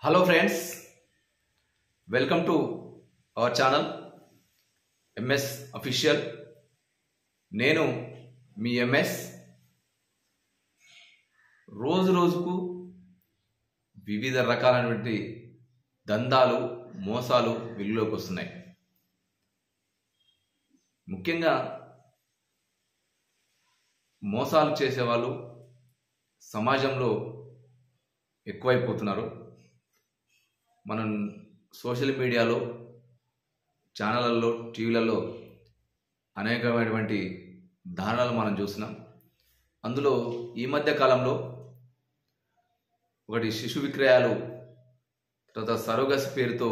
Hello friends, welcome to our channel MS Official. నేను మీ MS. రోజు రోజుకు వివిధ రకాలైనటువంటి దందాలు మోసాలు వెలుగులోకి వస్తున్నాయి. ముఖ్యంగా మోసాలు చేసేవాళ్ళు సమాజంలో ఎక్కువైపోతున్నారు. మనం సోషల్ మీడియాలో, ఛానళ్ళల్లో, టీవీలలో అనేకమైనటువంటి దారుణాలు మనం చూస్తున్నాం. అందులో ఈ మధ్య కాలంలో ఒకటి శిశు విక్రయాలు, తర్వాత సరోగసి పేరుతో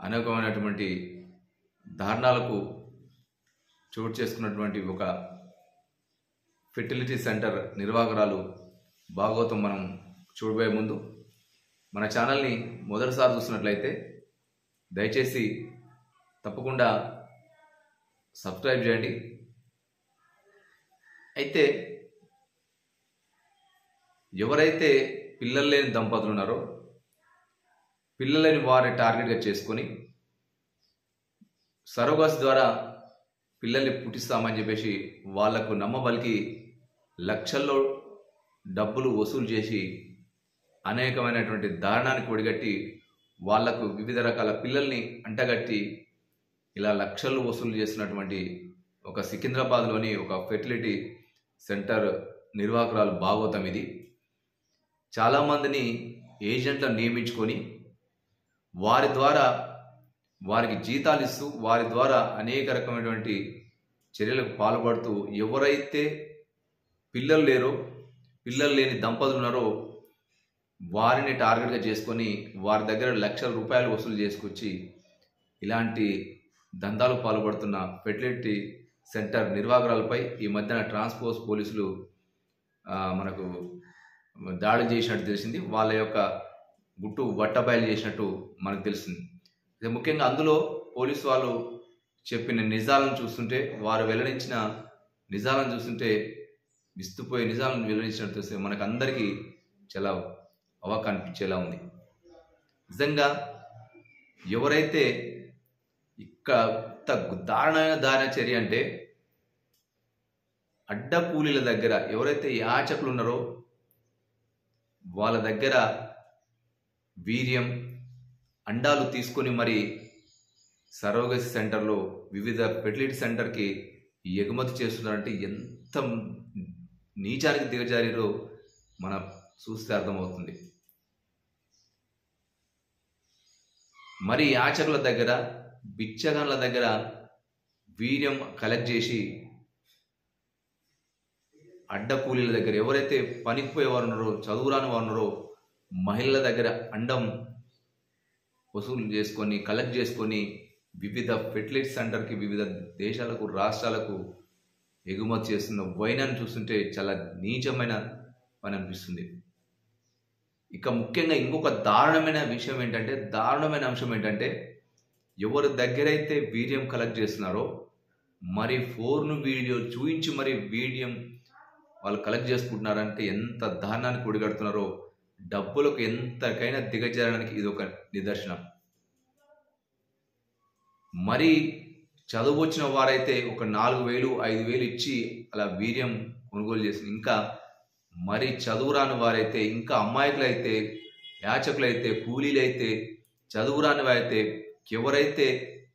అనేకమైనటువంటి దారుణాలకు చోటు చేసుకున్నటువంటి ఒక ఫెర్టిలిటీ సెంటర్ నిర్వాహకురాలు భాగవతం మనం చూడబోయే ముందు మన ఛానల్ని మొదటిసారి చూసినట్లయితే దయచేసి తప్పకుండా సబ్స్క్రైబ్ చేయండి. అయితే ఎవరైతే పిల్లలు లేని దంపతులు ఉన్నారో పిల్లలని వారి టార్గెట్గా చేసుకొని సరోగసి ద్వారా పిల్లల్ని పుట్టిస్తామని చెప్పేసి వాళ్లకు నమ్మబలికి లక్షల్లో డబ్బులు వసూలు చేసి అనేకమైనటువంటి దారుణానికి ఒడిగట్టి వాళ్లకు వివిధ రకాల పిల్లల్ని అంటగట్టి ఇలా లక్షలు వసూలు చేస్తున్నటువంటి ఒక సికింద్రాబాద్లోని ఒక ఫెర్టిలిటీ సెంటర్ నిర్వాహకురాలు భాగవతం ఇది. చాలామందిని ఏజెంట్లను నియమించుకొని వారి ద్వారా వారికి జీతాలు ఇస్తూ వారి ద్వారా అనేక రకమైనటువంటి చర్యలకు పాల్పడుతూ ఎవరైతే పిల్లలు లేరో, పిల్లలు లేని దంపతులు ఉన్నారో వారిని టార్గెట్గా చేసుకొని వారి దగ్గర లక్షల రూపాయలు వసూలు చేసుకొచ్చి ఇలాంటి దందాలు పాల్పడుతున్న ఫెర్టిలిటీ సెంటర్ నిర్వాహకురాలపై ఈ మధ్యన ట్రాన్స్పోర్ట్ పోలీసులు మనకు దాడి చేసినట్టు తెలిసింది. వాళ్ళ యొక్క గుట్టు బట్టబయలు చేసినట్టు మనకు తెలిసింది. ముఖ్యంగా అందులో పోలీసు వాళ్ళు చెప్పిన నిజాలను చూస్తుంటే, వారు వెల్లడించిన నిజాలను చూస్తుంటే, విస్తుపోయే నిజాలను వెల్లడించినట్టు చూస్తే మనకు అందరికీ చాలా అవాక్ అనిపించేలా ఉంది. నిజంగా ఎవరైతే ఇక్కడ దారుణ చర్య అంటే అడ్డ కూలీల దగ్గర ఎవరైతే యాచకులు ఉన్నారో వాళ్ళ దగ్గర వీర్యం అండాలు తీసుకొని మరి సరోగసి సెంటర్లో వివిధ ఫెర్టిలిటీ సెంటర్కి ఎగుమతి చేస్తున్నారంటే ఎంత నీచానికి దిగజారిరో మనం చూస్తే అర్థమవుతుంది. మరి యాచకుల దగ్గర, బిచ్చగాన్ల దగ్గర వీర్యం కలెక్ట్ చేసి అడ్డ కూలీల దగ్గర ఎవరైతే పనికి పోయేవారు ఉన్నారో, చదువురాని వారు ఉన్నారో మహిళల దగ్గర అండం వసూలు చేసుకొని కలెక్ట్ చేసుకొని వివిధ ఫెర్టిలిటీ సెంటర్కి వివిధ దేశాలకు, రాష్ట్రాలకు ఎగుమతి చేస్తున్న వైనాన్ని చూస్తుంటే చాలా నీచమైన పని అనిపిస్తుంది. ఇక ముఖ్యంగా ఇంకొక దారుణమైన అంశం ఏంటంటే ఎవరి దగ్గరైతే వీర్యం కలెక్ట్ చేస్తున్నారో మరి ఫోన్ వీడియో చూయించి మరి వీర్యం వాళ్ళు కలెక్ట్ చేసుకుంటున్నారంటే ఎంత దారుణానికి ఒడిగడుతున్నారో, డబ్బులకు ఎంతకైనా దిగజారడానికి ఇది ఒక నిదర్శనం. మరి చదువు వచ్చిన వారైతే ఒక 4,000, 5,000 ఇచ్చి అలా వీర్యం కొనుగోలు చేసి, ఇంకా మరి చదువురాని వారైతే, ఇంకా అమ్మాయికులైతే, యాచకులైతే, కూలీలైతే, చదువురాని వారైతే, ఎవరైతే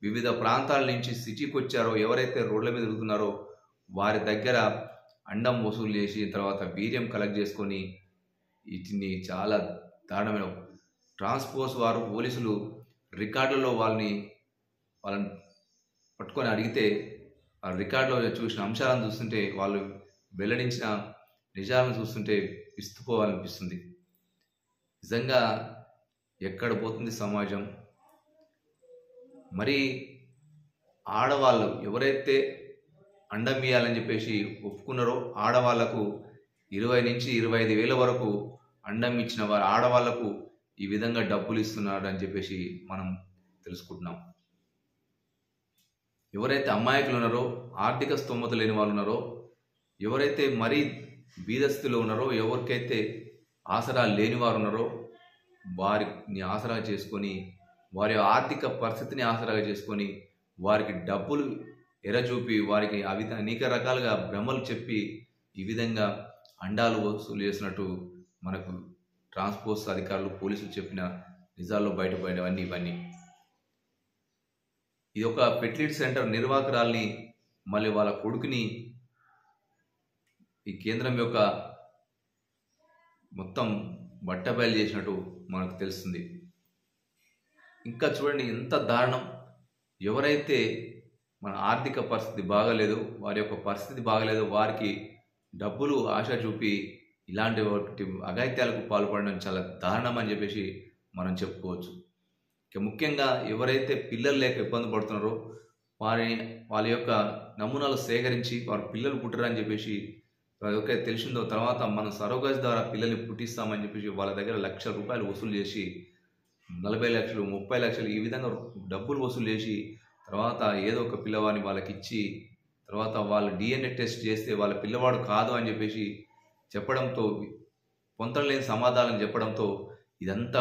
వివిధ ప్రాంతాల నుంచి సిటీకి వచ్చారో, ఎవరైతే రోడ్ల మీద తిరుగుతున్నారో వారి దగ్గర అండం వసూలు చేసి తర్వాత వీర్యం కలెక్ట్ చేసుకొని వీటిని చాలా దారుణమైన ట్రాన్స్పోర్ట్ వారు పోలీసులు రికార్డులలో వాళ్ళని పట్టుకొని అడిగితే ఆ రికార్డులో చూసిన అంశాలను చూస్తుంటే, వాళ్ళు వెల్లడించిన నిజాలను చూస్తుంటే విస్తుపోవాలనిపిస్తుంది. నిజంగా ఎక్కడ పోతుంది సమాజం? మరి ఆడవాళ్ళు ఎవరైతే అండం ఇయ్యాలని చెప్పేసి ఒప్పుకున్నారో ఆడవాళ్లకు 20 నుంచి 25,000 వరకు అండం ఇచ్చిన వారు ఆడవాళ్లకు ఈ విధంగా డబ్బులు ఇస్తున్నారు అని చెప్పేసి మనం తెలుసుకుంటున్నాం. ఎవరైతే అమాయకులు ఉన్నారో, ఆర్థిక స్తోమత లేని వాళ్ళు ఉన్నారో, ఎవరైతే మరీ బీదస్థితిలో ఉన్నారో, ఎవరికైతే ఆసరా లేని వారు ఉన్నారో వారిని ఆసరా చేసుకొని వారి ఆర్థిక పరిస్థితిని ఆసరాగా చేసుకొని వారికి డబ్బులు ఎరచూపి వారికి అనేక రకాలుగా భ్రమలు చెప్పి ఈ విధంగా అండాలు వసూలు చేసినట్టు మనకు ట్రాన్స్పోర్ట్స్ అధికారులు పోలీసులు చెప్పిన నిజాల్లో బయటపడినవన్నీ ఇవన్నీ. ఇది ఒక ఫెర్టిలిటీ సెంటర్ నిర్వాహకురాల్ని మళ్ళీ వాళ్ళ కొడుకుని ఈ కేంద్రం యొక్క మొత్తం బట్టబయలు చేసినట్టు మనకు తెలుస్తుంది. ఇంకా చూడండి ఎంత దారుణం. ఎవరైతే మన ఆర్థిక పరిస్థితి బాగలేదు, వారి యొక్క పరిస్థితి బాగలేదు, వారికి డబ్బులు ఆశ చూపి ఇలాంటి వాటి అఘాయిత్యాలకు పాల్పడడం చాలా దారుణం అని చెప్పేసి మనం చెప్పుకోవచ్చు. ఇక ముఖ్యంగా ఎవరైతే పిల్లలు లేక ఇబ్బంది పడుతున్నారో వాళ్ళ యొక్క నమూనాలు సేకరించి వారి పిల్లలు పుట్టరని చెప్పేసి ఎవరికైతే తెలిసిందో తర్వాత మనం సరోగసి ద్వారా పిల్లల్ని పుట్టిస్తామని చెప్పేసి వాళ్ళ దగ్గర ₹1,00,000 వసూలు చేసి 40 లక్షలు 30 లక్షలు ఈ విధంగా డబ్బులు వసూలు చేసి తర్వాత ఏదో ఒక పిల్లవాడిని వాళ్ళకి ఇచ్చి తర్వాత వాళ్ళు DNA టెస్ట్ చేస్తే వాళ్ళ పిల్లవాడు కాదు అని చెప్పేసి చెప్పడంతో పొంతలేని సమాధానం చెప్పడంతో ఇదంతా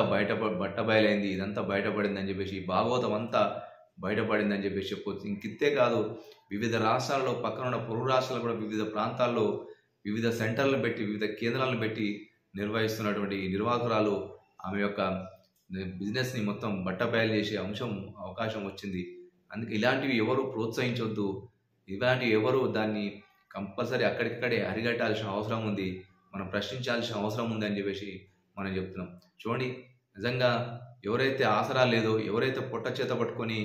బట్టబయలైంది, ఇదంతా బయటపడింది అని చెప్పేసి భాగవతం అంతా బయటపడిందని చెప్పేసి చెప్పవచ్చు. ఇంకితే కాదు, వివిధ రాష్ట్రాల్లో పక్కనున్న పొరుగు రాష్ట్రాల్లో కూడా వివిధ ప్రాంతాల్లో వివిధ సెంటర్లను పెట్టి వివిధ కేంద్రాలను పెట్టి నిర్వహిస్తున్నటువంటి నిర్వాహకురాలు ఆమె యొక్క బిజినెస్ని మొత్తం బట్టబయలు చేసే అవకాశం వచ్చింది. అందుకే ఇలాంటివి ఎవరు ప్రోత్సహించొద్దు, ఇలాంటివి ఎవరు దాన్ని కంపల్సరీ అక్కడిక్కడే అరిగట్టాల్సిన అవసరం ఉంది, మనం ప్రశ్నించాల్సిన అవసరం ఉంది అని చెప్పేసి మనం చెప్తున్నాం. చూడండి, నిజంగా ఎవరైతే ఆసరా లేదో, ఎవరైతే పొట్ట చేత పట్టుకొని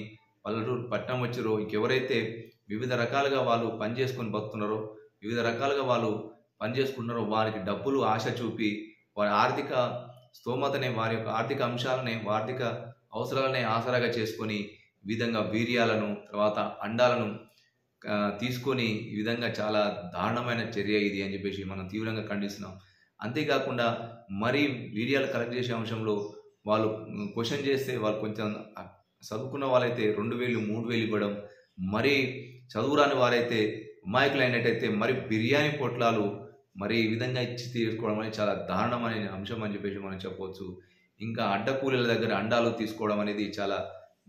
పల్లెటూరు పట్టణం వచ్చిరో, ఇంకెవరైతే వివిధ రకాలుగా వాళ్ళు పని చేసుకొని బతున్నారో, వివిధ రకాలుగా వాళ్ళు పనిచేసుకుంటున్నారో వారికి డబ్బులు ఆశ చూపి వారి ఆర్థిక స్తోమతనే, వారి యొక్క ఆర్థిక అంశాలనే, ఆర్థిక అవసరాలనే ఆసరాగా చేసుకొని ఈ విధంగా వీర్యాలను తర్వాత అండాలను తీసుకొని ఈ విధంగా చాలా దారుణమైన చర్య ఇది అని చెప్పేసి మనం తీవ్రంగా ఖండిస్తున్నాం. అంతేకాకుండా మరీ వీర్యాలు కలెక్ట్ చేసే అంశంలో వాళ్ళు క్వశ్చన్ చేస్తే వాళ్ళు కొంచెం చదువుకున్న వాళ్ళైతే 2,000 3,000 ఇవ్వడం, మరీ చదువురాని వారైతే అమాయకులైనట్టయితే మరి బిర్యానీ పొట్లాలు మరి ఈ విధంగా ఇచ్చి తీసుకోవడం అనేది చాలా దారుణమైన అంశం అని చెప్పేసి మనం చెప్పవచ్చు. ఇంకా అడ్డకూలీల దగ్గర అండాలు తీసుకోవడం అనేది చాలా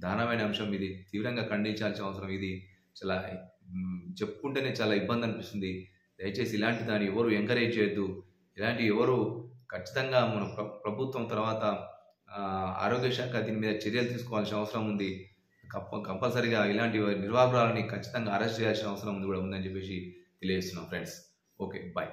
దారుణమైన అంశం. ఇది తీవ్రంగా ఖండించాల్సిన అవసరం. ఇది చాలా చెప్పుకుంటేనే చాలా ఇబ్బంది అనిపిస్తుంది. దయచేసి ఇలాంటి దాన్ని ఎవరు ఎంకరేజ్ చేయొద్దు. ఇలాంటి ఎవరు ఖచ్చితంగా మన ప్రభుత్వం తర్వాత ఆరోగ్య శాఖ దీని మీద చర్యలు తీసుకోవాల్సిన అవసరం ఉంది. కంపల్సరీగా ఇలాంటి నిర్వాహకురాలని ఖచ్చితంగా అరెస్ట్ చేయాల్సిన అవసరం ఉంది కూడా ఉందని చెప్పేసి తెలియజేస్తున్నాం ఫ్రెండ్స్. Okay, bye.